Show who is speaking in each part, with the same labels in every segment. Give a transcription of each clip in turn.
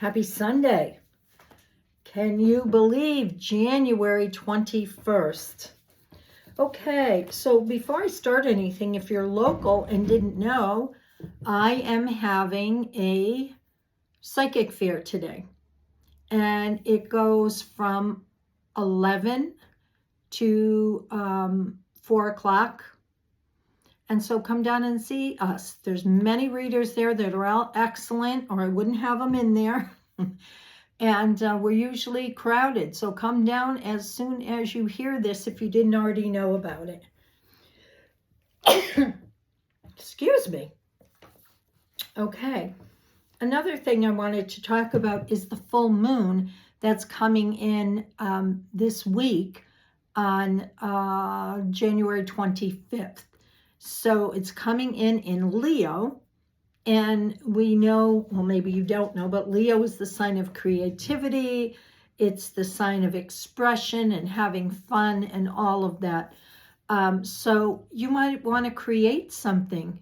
Speaker 1: Happy Sunday. Can you believe January 21st? Okay, so before I start anything, if you're local and didn't know, I am having a psychic fair today. And it goes from 11 to 4 o'clock. And so come down and see us. There's many readers there that are all excellent, or I wouldn't have them in there. And we're usually crowded. So come down as soon as you hear this if you didn't already know about it. Excuse me. Okay. Another thing I wanted to talk about is the full moon that's coming in this week on January 25th. So it's coming in Leo. And we know, well, maybe you don't know, but Leo is the sign of creativity. It's the sign of expression and having fun and all of that. So you might want to create something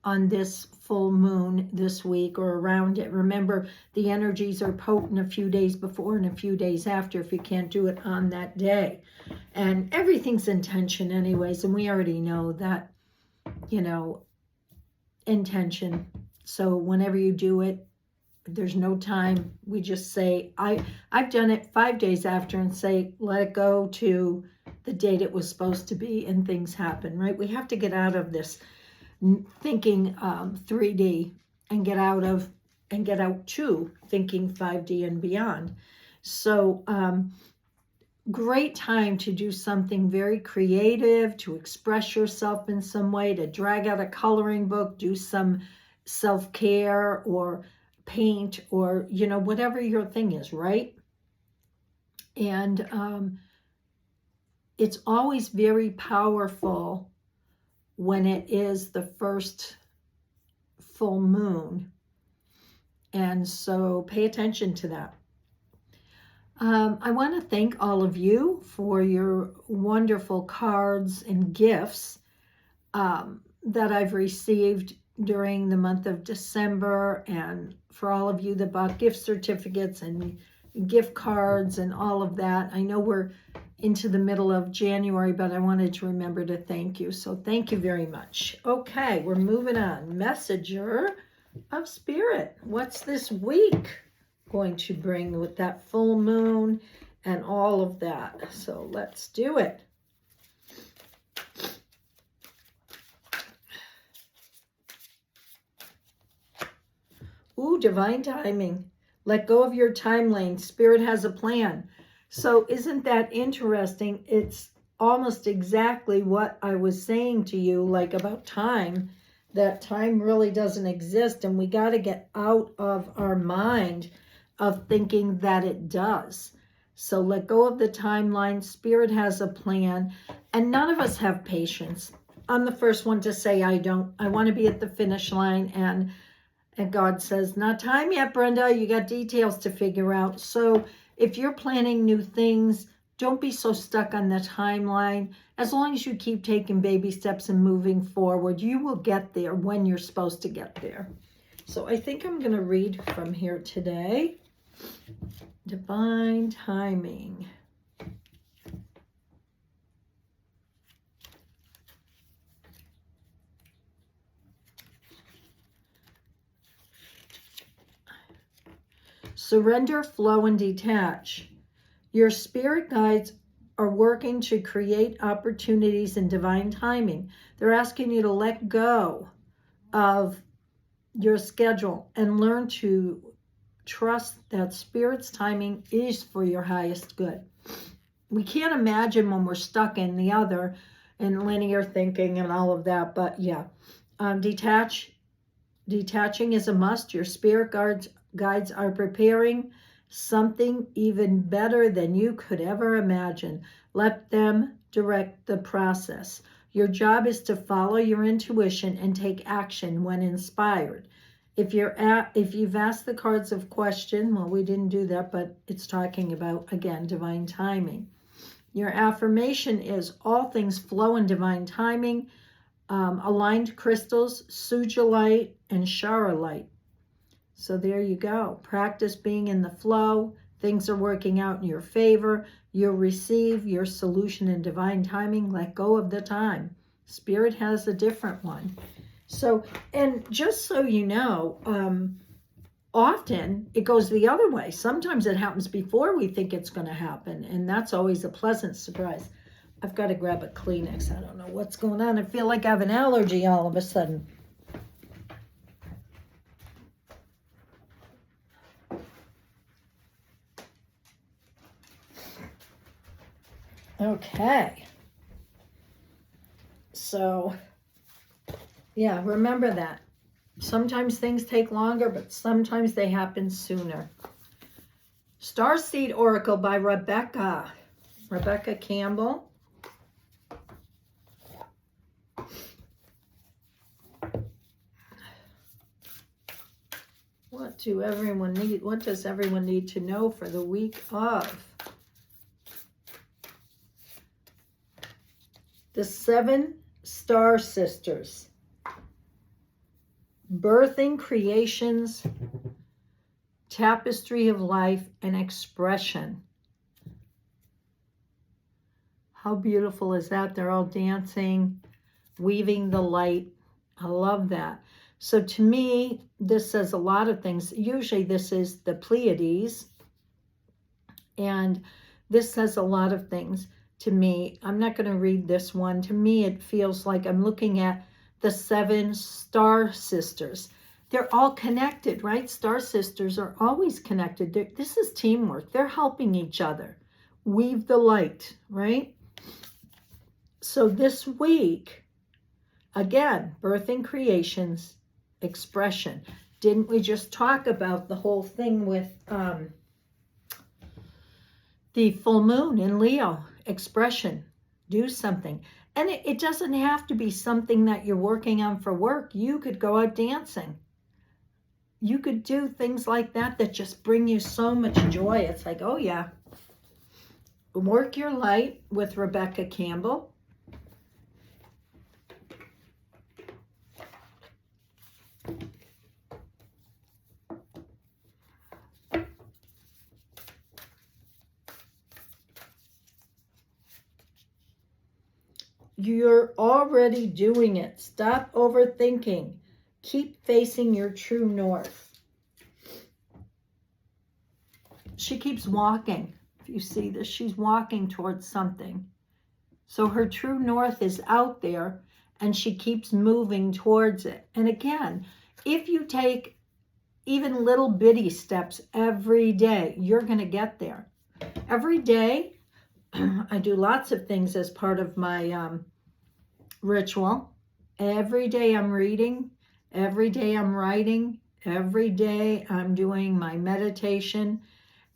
Speaker 1: on this full moon this week or around it. Remember, the energies are potent a few days before and a few days after if you can't do it on that day. And everything's intention anyways, and we already know that, intention. So whenever you do it, there's no time. We just say, I've done it 5 days after and say, let it go to the date it was supposed to be, and things happen, right? We have to get out of this thinking 3D and get out to thinking 5D and beyond. So great time to do something very creative, to express yourself in some way, to drag out a coloring book, do some self-care or paint or, whatever your thing is, right? And it's always very powerful when it is the first full moon. And so pay attention to that. I want to thank all of you for your wonderful cards and gifts that I've received during the month of December, and for all of you that bought gift certificates and gift cards and all of that. I know we're into the middle of January, but I wanted to remember to thank you. So thank you very much. Okay, we're moving on. Messenger of Spirit. What's this week going to bring with that full moon and all of that? So let's do it. Ooh, divine timing. Let go of your timeline. Spirit has a plan. So isn't that interesting? It's almost exactly what I was saying to you, like about time, that time really doesn't exist, and we got to get out of our mind of thinking that it does. So let go of the timeline. Spirit has a plan, and none of us have patience. I'm the first one to say I don't. I want to be at the finish line, and God says, not time yet, Brenda. You got details to figure out. So if you're planning new things, don't be so stuck on the timeline. As long as you keep taking baby steps and moving forward, you will get there when you're supposed to get there. So I think I'm going to read from here today. Divine timing. Surrender, flow, and detach. Your spirit guides are working to create opportunities in divine timing. They're asking you to let go of your schedule and learn to trust that Spirit's timing is for your highest good. We can't imagine when we're stuck in the other and linear thinking and all of that, but yeah. Detaching is a must. Your spirit guides are preparing something even better than you could ever imagine. Let them direct the process. Your job is to follow your intuition and take action when inspired. If you've asked the cards of question, well, we didn't do that, but it's talking about, again, divine timing. Your affirmation is all things flow in divine timing. Aligned crystals, sujolite, and charolite. So there you go. Practice being in the flow. Things are working out in your favor. You'll receive your solution in divine timing. Let go of the time. Spirit has a different one. So, and just so you know, often it goes the other way. Sometimes it happens before we think it's going to happen, and that's always a pleasant surprise. I've got to grab a Kleenex. I don't know what's going on. I feel like I have an allergy all of a sudden. Okay. So, yeah, remember that. Sometimes things take longer, but sometimes they happen sooner. Starseed Oracle by Rebecca Campbell. What does everyone need to know for the week of the 7 Star Sisters? Birthing, creations, tapestry of life, and expression. How beautiful is that? They're all dancing, weaving the light. I love that. So to me, this says a lot of things. Usually this is the Pleiades, and this says a lot of things to me. I'm not going to read this one. To me, it feels like I'm looking at the 7 Star Sisters. They're all connected, right? Star Sisters are always connected. This is teamwork. They're helping each other weave the light, right? So this week, again, birthing, creations, expression. Didn't we just talk about the whole thing with the full moon in Leo? Expression. Do something. And it doesn't have to be something that you're working on for work. You could go out dancing. You could do things like that that just bring you so much joy. It's like, oh yeah. Work your light with Rebecca Campbell. You're already doing it. Stop overthinking. Keep facing your true north. She keeps walking. If you see this, she's walking towards something. So her true north is out there, and she keeps moving towards it. And again, if you take even little bitty steps every day, you're going to get there. Every day, I do lots of things as part of my ritual. Every day I'm reading. Every day I'm writing. Every day I'm doing my meditation.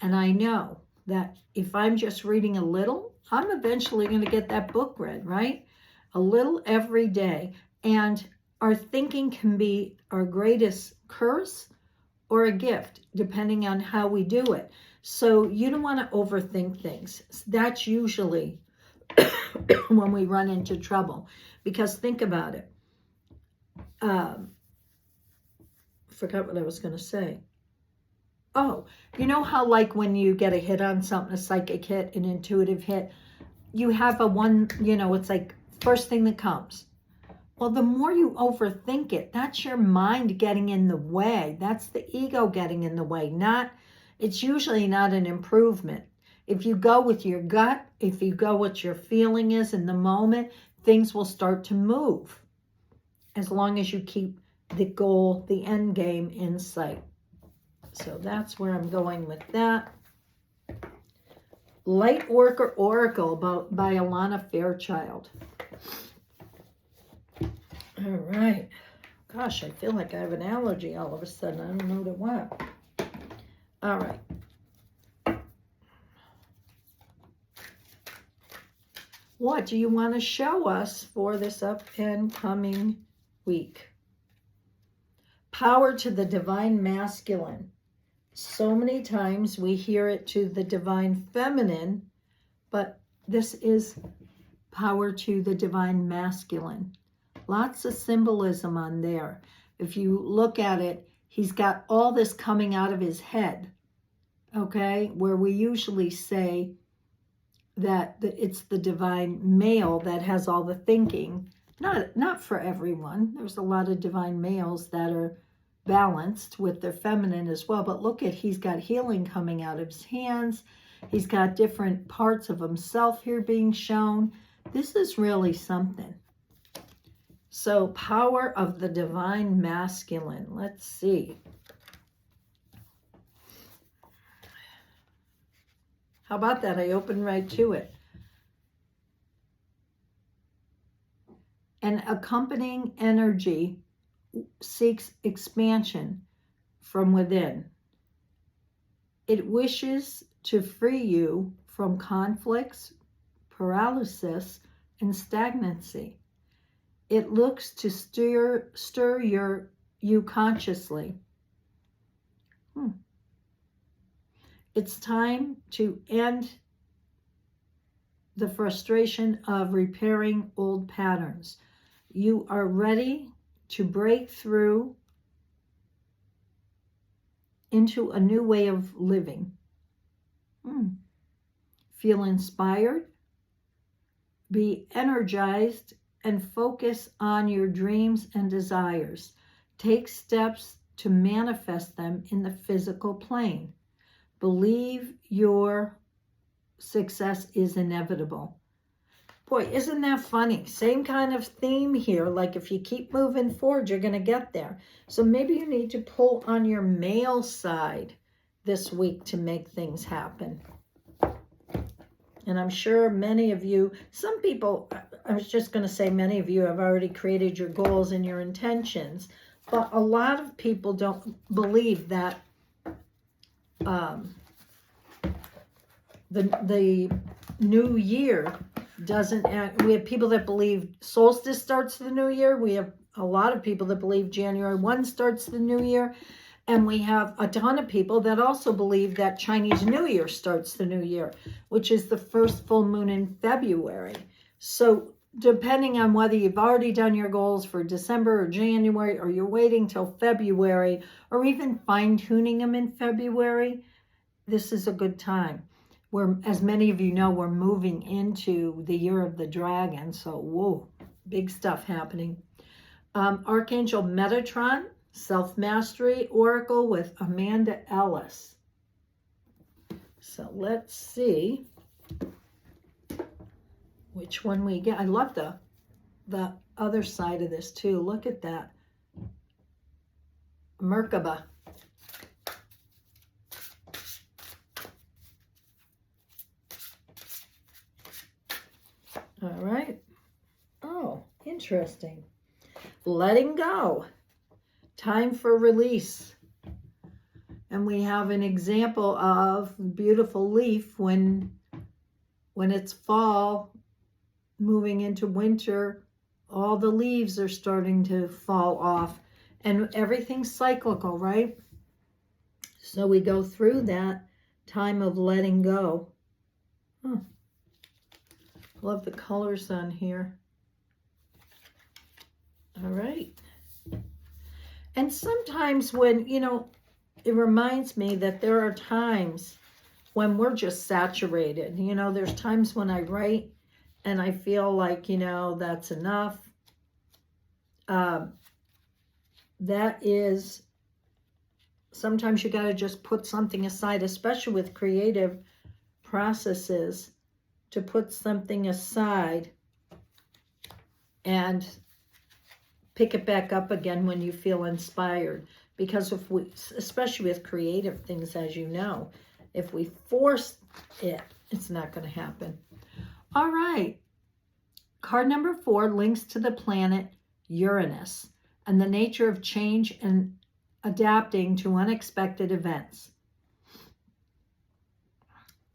Speaker 1: And I know that if I'm just reading a little, I'm eventually going to get that book read, right? A little every day. And our thinking can be our greatest curse or a gift, depending on how we do it. So you don't want to overthink things. That's usually when we run into trouble. Because think about it. Forgot what I was going to say. Oh, you know how like when you get a hit on something, a psychic hit, an intuitive hit, you have a one, it's like first thing that comes. Well, the more you overthink it, that's your mind getting in the way. That's the ego getting in the way. It's usually not an improvement. If you go with your gut, if you go what your feeling is in the moment, things will start to move. As long as you keep the goal, the end game in sight. So that's where I'm going with that. Light Worker Oracle by Alana Fairchild. All right. Gosh, I feel like I have an allergy all of a sudden. I don't know to what. All right. What do you want to show us for this up and coming week? Power to the divine masculine. So many times we hear it to the divine feminine, but this is power to the divine masculine. Lots of symbolism on there. If you look at it, he's got all this coming out of his head, okay? Where we usually say that it's the divine male that has all the thinking. Not for everyone. There's a lot of divine males that are balanced with their feminine as well. But look at, he's got healing coming out of his hands. He's got different parts of himself here being shown. This is really something. So, power of the divine masculine. Let's see. How about that? I opened right to it. An accompanying energy seeks expansion from within. It wishes to free you from conflicts, paralysis, and stagnancy. It looks to stir you consciously. It's time to end the frustration of repairing old patterns. You are ready to break through into a new way of living. Feel inspired, be energized, and focus on your dreams and desires. Take steps to manifest them in the physical plane. Believe your success is inevitable. Boy, isn't that funny? Same kind of theme here. Like if you keep moving forward, you're going to get there. So maybe you need to pull on your male side this week to make things happen. And I'm sure many of you, some people, I was just going to say many of you have already created your goals and your intentions. But a lot of people don't believe that the new year doesn't act. We have people that believe solstice starts the new year. We have a lot of people that believe January 1 starts the new year. And we have a ton of people that also believe that Chinese New Year starts the new year, which is the first full moon in February. So depending on whether you've already done your goals for December or January, or you're waiting till February, or even fine-tuning them in February, this is a good time. As many of you know, we're moving into the year of the dragon. So, whoa, big stuff happening. Archangel Metatron, Self-Mastery Oracle with Amanda Ellis. So let's see which one we get. I love the other side of this too. Look at that. Merkaba. All right. Oh, interesting. Letting go. Time for release. And we have an example of beautiful leaf when it's fall, moving into winter, all the leaves are starting to fall off. And everything's cyclical, right? So we go through that time of letting go. Love the colors on here. All right. And sometimes when, it reminds me that there are times when we're just saturated. There's times when I write and I feel like, that's enough. That is, sometimes you got to just put something aside, especially with creative processes, to put something aside and pick it back up again when you feel inspired. Because if we, especially with creative things, as you know, if we force it, it's not going to happen. All right. Card number 4 links to the planet Uranus and the nature of change and adapting to unexpected events.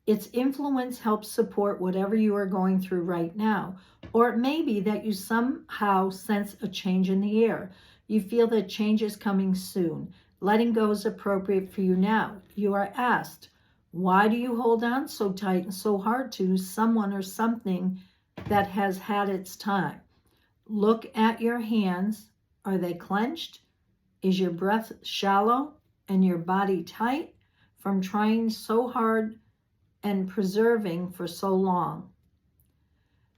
Speaker 1: Its influence helps support whatever you are going through right now. Or it may be that you somehow sense a change in the air. You feel that change is coming soon. Letting go is appropriate for you now. You are asked, why do you hold on so tight and so hard to someone or something that has had its time? Look at your hands. Are they clenched? Is your breath shallow and your body tight from trying so hard and preserving for so long?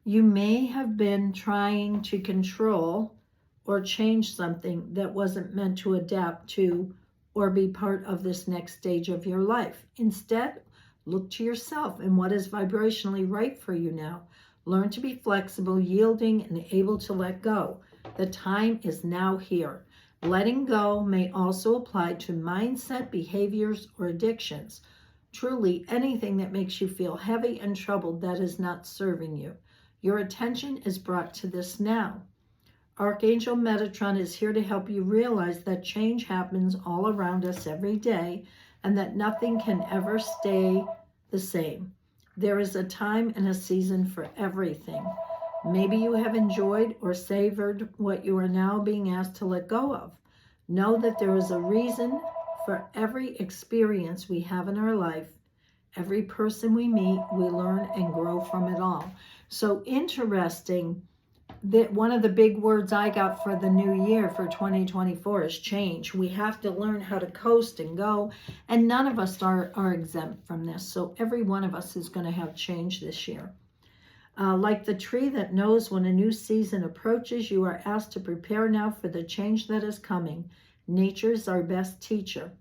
Speaker 1: You may have been trying to control or change something that wasn't meant to adapt to or be part of this next stage of your life. Instead, look to yourself and what is vibrationally right for you now. Learn to be flexible, yielding, and able to let go. The time is now here. Letting go may also apply to mindset, behaviors, or addictions. Truly, anything that makes you feel heavy and troubled that is not serving you. Your attention is brought to this now. Archangel Metatron is here to help you realize that change happens all around us every day and that nothing can ever stay the same. There is a time and a season for everything. Maybe you have enjoyed or savored what you are now being asked to let go of. Know that there is a reason for every experience we have in our life. Every person we meet, we learn and grow from it all. So interesting that one of the big words I got for the new year for 2024 is change. We have to learn how to coast and go, and none of us are exempt from this. So every one of us is going to have change this year. Like the tree that knows when a new season approaches, you are asked to prepare now for the change that is coming. Nature is our best teacher.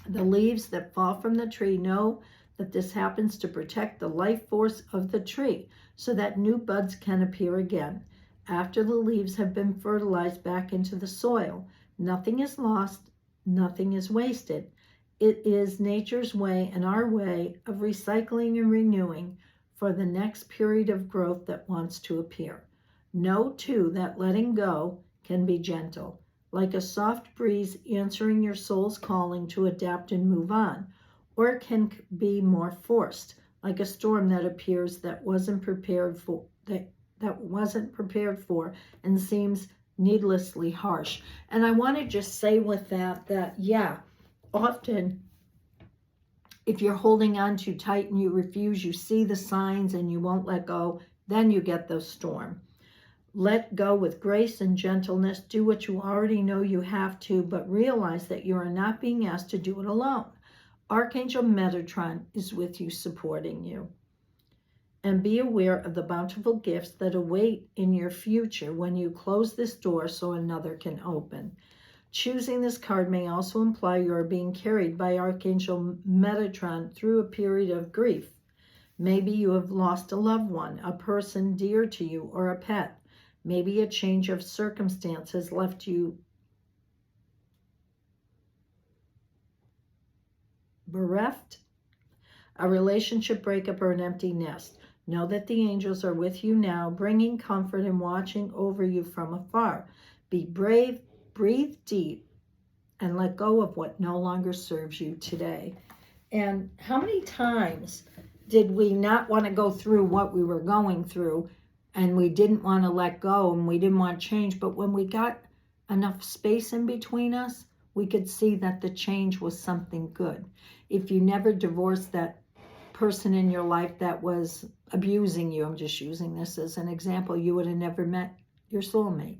Speaker 1: The leaves that fall from the tree know that this happens to protect the life force of the tree so that new buds can appear again. After the leaves have been fertilized back into the soil, nothing is lost, nothing is wasted. It is nature's way and our way of recycling and renewing for the next period of growth that wants to appear. Know, too, that letting go can be gentle, like a soft breeze answering your soul's calling to adapt and move on, or it can be more forced, like a storm that appears that wasn't prepared for and seems needlessly harsh. And I want to just say with that yeah, often if you're holding on too tight and you refuse, you see the signs and you won't let go, then you get the storm. Let go with grace and gentleness. Do what you already know you have to, but realize that you are not being asked to do it alone. Archangel Metatron is with you, supporting you. And be aware of the bountiful gifts that await in your future when you close this door so another can open. Choosing this card may also imply you are being carried by Archangel Metatron through a period of grief. Maybe you have lost a loved one, a person dear to you, or a pet. Maybe a change of circumstance has left you bereft, a relationship breakup, or an empty nest. Know that the angels are with you now, bringing comfort and watching over you from afar. Be brave, breathe deep, and let go of what no longer serves you today. And how many times did we not want to go through what we were going through, and we didn't want to let go, and we didn't want change, but when we got enough space in between us, we could see that the change was something good. If you never divorced that person in your life that was abusing you, I'm just using this as an example, you would have never met your soulmate.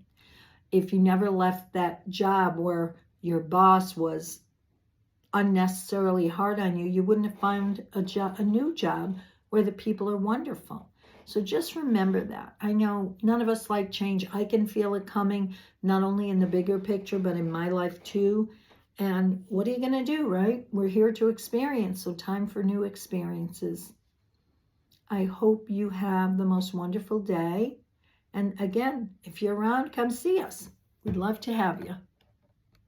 Speaker 1: If you never left that job where your boss was unnecessarily hard on you, you wouldn't have found a new job where the people are wonderful. So just remember that. I know none of us like change. I can feel it coming, not only in the bigger picture, but in my life too. And what are you going to do, right? We're here to experience, so time for new experiences. I hope you have the most wonderful day. And again, if you're around, come see us. We'd love to have you.